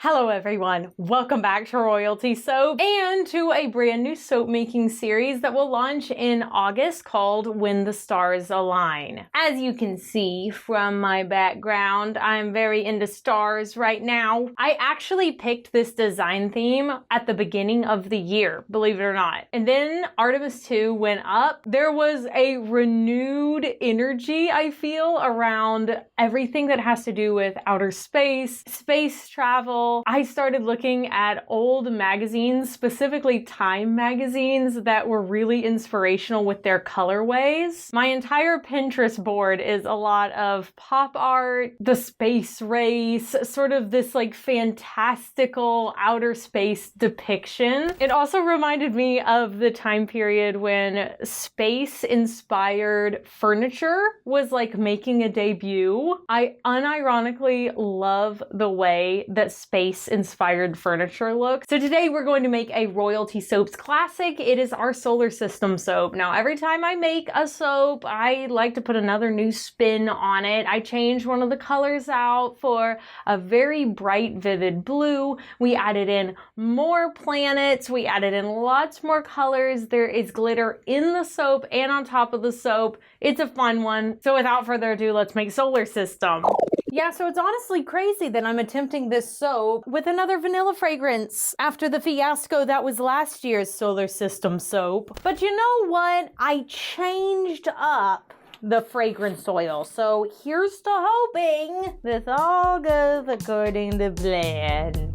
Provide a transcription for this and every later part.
Hello everyone, welcome back to Royalty Soap and to a brand new soap making series that will launch in August called When the Stars Align. As you can see from my background, I'm very into stars right now. I actually picked this design theme at the beginning of the year, believe it or not. And then Artemis 2 went up. There was a renewed energy, I feel, around everything that has to do with outer space, space travel. I started looking at old magazines, specifically Time magazines, that were really inspirational with their colorways. My entire Pinterest board is a lot of pop art, the space race, sort of this like fantastical outer space depiction. It also reminded me of the time period when space-inspired furniture was like making a debut. I unironically love the way that space-inspired furniture looks. So today we're going to make a Royalty Soaps classic. It is our solar system soap. Now, every time I make a soap, I like to put another new spin on it. I changed one of the colors out for a very bright, vivid blue. We added in more planets. We added in lots more colors. There is glitter in the soap and on top of the soap. It's a fun one. So without further ado, let's make solar system. Yeah, so it's honestly crazy that I'm attempting this soap with another vanilla fragrance after the fiasco that was last year's solar system soap. But you know what? I changed up the fragrance oil. So here's to hoping this all goes according to plan.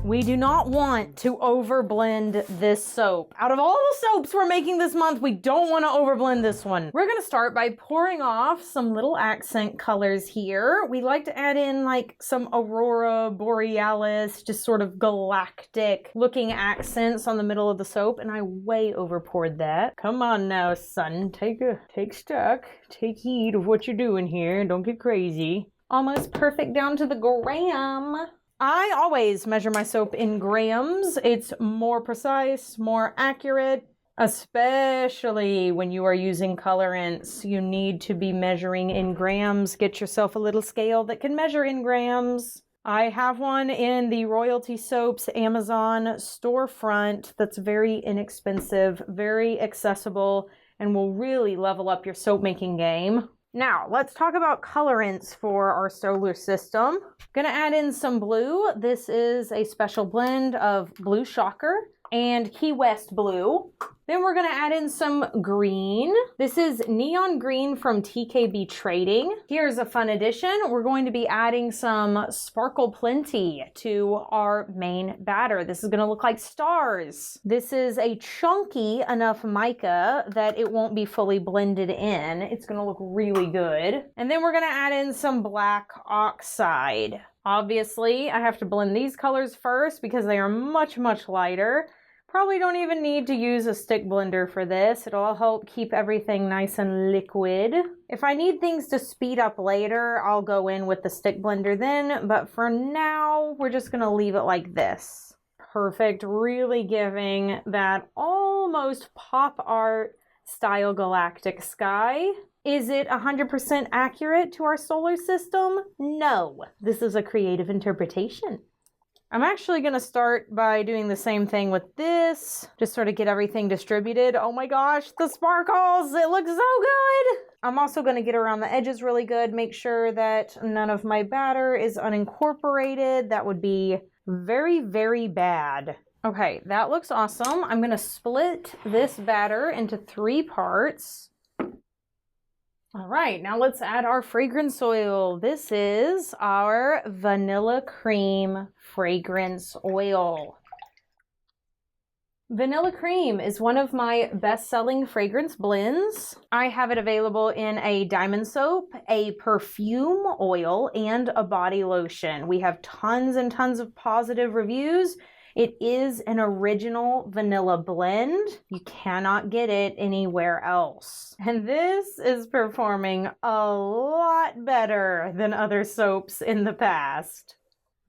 We do not want to overblend this soap. Out of all the soaps we're making this month, we don't want to overblend this one. We're going to start by pouring off some little accent colors here. We like to add in like some Aurora Borealis, just sort of galactic looking accents on the middle of the soap, and I way over poured that. Come on now, son, take stock, take heed of what you're doing here, don't get crazy. Almost perfect down to the gram. I always measure my soap in grams. It's more precise, more accurate, especially when you are using colorants. You need to be measuring in grams. Get yourself a little scale that can measure in grams. I have one in the Royalty Soaps Amazon storefront that's very inexpensive, very accessible, and will really level up your soap making game. Now, let's talk about colorants for our solar system. Gonna add in some blue. This is a special blend of Blue Shocker and Key West Blue. Then we're gonna add in some green. This is Neon Green from TKB Trading. Here's a fun addition. We're going to be adding some Sparkle Plenty to our main batter. This is gonna look like stars. This is a chunky enough mica that it won't be fully blended in. It's gonna look really good. And then we're gonna add in some black oxide. Obviously, I have to blend these colors first because they are much, much lighter. Probably don't even need to use a stick blender for this. It'll help keep everything nice and liquid. If I need things to speed up later, I'll go in with the stick blender then, but for now, we're just gonna leave it like this. Perfect, really giving that almost pop art style galactic sky. Is it 100% accurate to our solar system? No, this is a creative interpretation. I'm actually going to start by doing the same thing with this, just sort of get everything distributed. Oh my gosh, the sparkles, it looks so good. I'm also going to get around the edges really good, make sure that none of my batter is unincorporated. That would be very, very bad. Okay, that looks awesome. I'm going to split this batter into 3 parts. All right, now let's add our fragrance oil. This is our Vanilla Cream fragrance oil. Vanilla Cream is one of my best-selling fragrance blends. I have it available in a diamond soap, a perfume oil, and a body lotion. We have tons and tons of positive reviews. It is an original vanilla blend. You cannot get it anywhere else. And this is performing a lot better than other soaps in the past.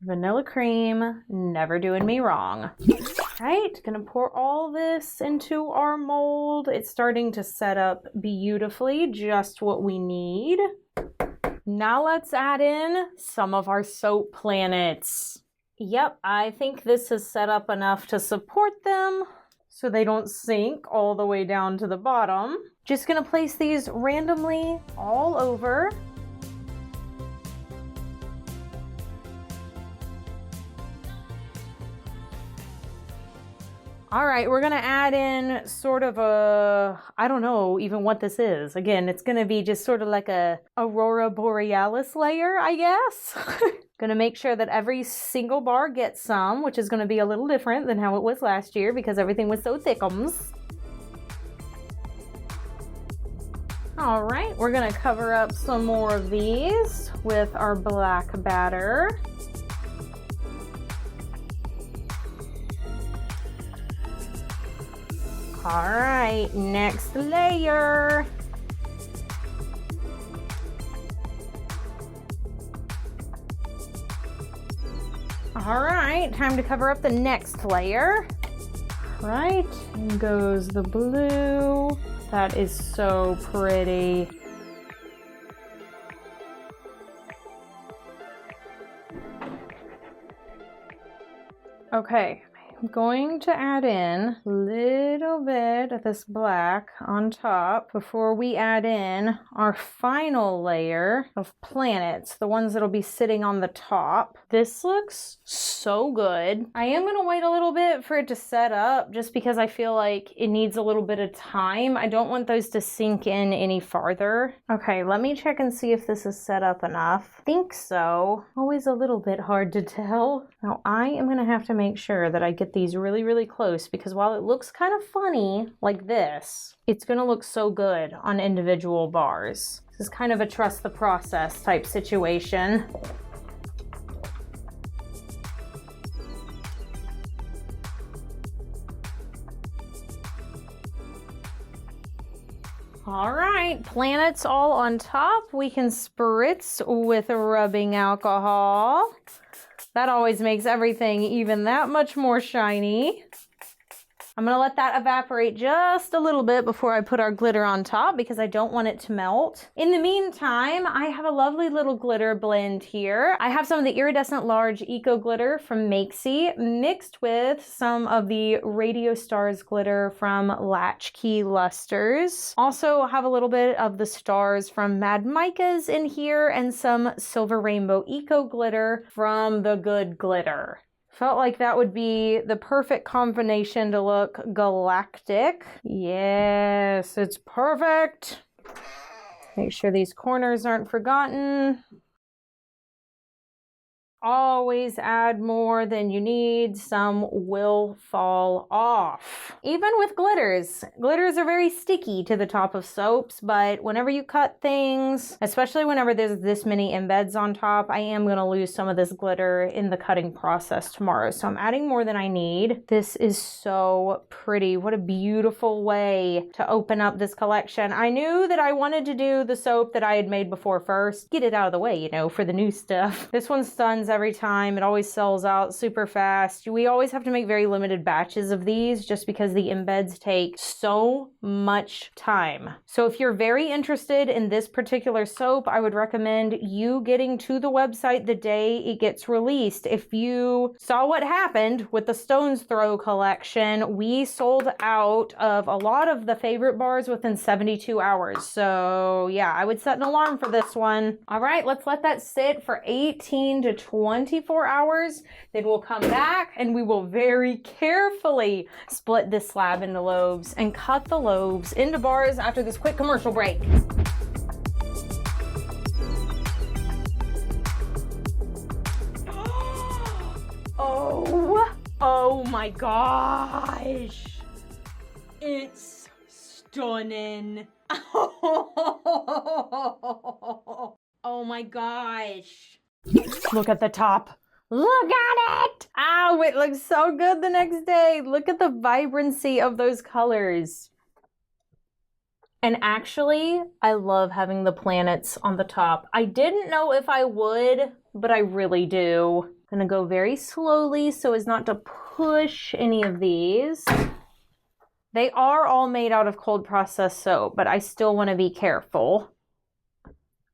Vanilla Cream, never doing me wrong. Right, gonna pour all this into our mold. It's starting to set up beautifully, just what we need. Now let's add in some of our soap planets. Yep, I think this is set up enough to support them so they don't sink all the way down to the bottom. Just gonna place these randomly all over. All right, we're gonna add in sort of a, I don't know even what this is. Again, it's gonna be just sort of like a aurora borealis layer, I guess. Gonna make sure that every single bar gets some, which is gonna be a little different than how it was last year because everything was so thickums. All right, we're gonna cover up some more of these with our black batter. All right, next layer. All right, time to cover up the next layer. All right, and goes the blue. That is so pretty. Okay. I'm going to add in a little bit of this black on top before we add in our final layer of planets, the ones that'll be sitting on the top. This looks so good. I am going to wait a little bit for it to set up just because I feel like it needs a little bit of time. I don't want those to sink in any farther. Okay, let me check and see if this is set up enough. I think so. Always a little bit hard to tell. Now I am going to have to make sure that I get these really, really close because while it looks kind of funny like this, it's going to look so good on individual bars. This is kind of a trust the process type situation. All right, planets all on top. We can spritz with rubbing alcohol. That always makes everything even that much more shiny. I'm gonna let that evaporate just a little bit before I put our glitter on top because I don't want it to melt. In the meantime, I have a lovely little glitter blend here. I have some of the iridescent large eco glitter from 𝗪𝐵𝐶 mixed with some of the Radio Stars glitter from Latchkey Lusters. Also have a little bit of the stars from Mad Micah's in here and some Silver Rainbow Eco glitter from The Good Glitter. Felt like that would be the perfect combination to look galactic. Yes, it's perfect. Make sure these corners aren't forgotten. Always add more than you need. Some will fall off. Even with glitters. Glitters are very sticky to the top of soaps, but whenever you cut things, especially whenever there's this many embeds on top, I am going to lose some of this glitter in the cutting process tomorrow. So I'm adding more than I need. This is so pretty. What a beautiful way to open up this collection. I knew that I wanted to do the soap that I had made before first. Get it out of the way, you know, for the new stuff. This one stuns every time. It always sells out super fast. We always have to make very limited batches of these just because the embeds take so much time. So if you're very interested in this particular soap, I would recommend you getting to the website the day it gets released. If you saw what happened with the Stone's Throw collection, we sold out of a lot of the favorite bars within 72 hours. So yeah, I would set an alarm for this one. All right, let's let that sit for 18 to 24 hours. Then we'll come back and we will very carefully split this slab into lobes and cut the lobes into bars after this quick commercial break. Oh my gosh. It's stunning. Oh my gosh. Look at the top. Look at it! Ow, it looks so good the next day. Look at the vibrancy of those colors. And actually, I love having the planets on the top. I didn't know if I would, but I really do. I'm gonna go very slowly so as not to push any of these. They are all made out of cold processed soap, but I still want to be careful.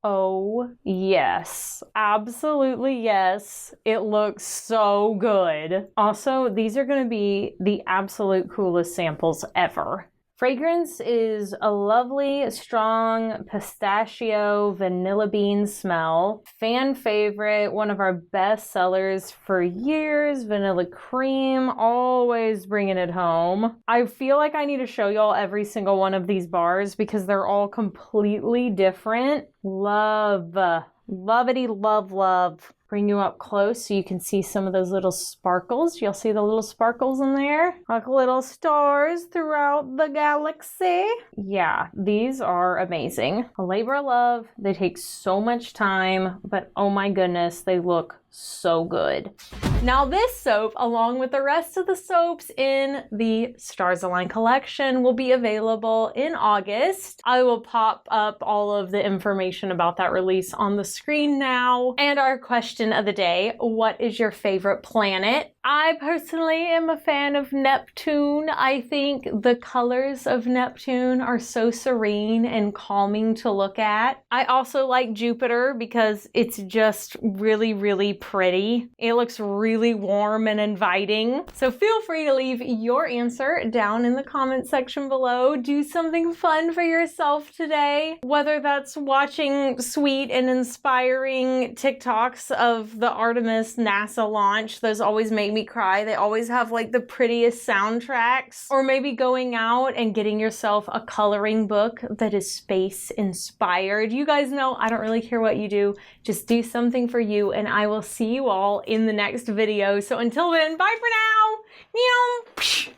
Oh, yes. Absolutely yes. It looks so good. Also, these are going to be the absolute coolest samples ever. Fragrance is a lovely, strong pistachio vanilla bean smell. Fan favorite, one of our best sellers for years, vanilla cream, always bringing it home. I feel like I need to show y'all every single one of these bars because they're all completely different. Love, lovity, love. Bring you up close so you can see some of those little sparkles. You'll see the little sparkles in there, like little stars throughout the galaxy. Yeah, these are amazing. A labor of love. They take so much time, but oh my goodness, they look so good. Now this soap, along with the rest of the soaps in the Stars Align collection, will be available in August. I will pop up all of the information about that release on the screen now. And our question of the day, what is your favorite planet? I personally am a fan of Neptune. I think the colors of Neptune are so serene and calming to look at. I also like Jupiter because it's just really, really pretty. It looks really warm and inviting. So feel free to leave your answer down in the comment section below. Do something fun for yourself today, whether that's watching sweet and inspiring TikToks of the Artemis NASA launch. Those always make me cry. They always have like the prettiest soundtracks. Or maybe going out and getting yourself a coloring book that is space inspired. You guys know I don't really care what you do. Just do something for you, and I will see you all in the next video. So until then, bye for now. Meow.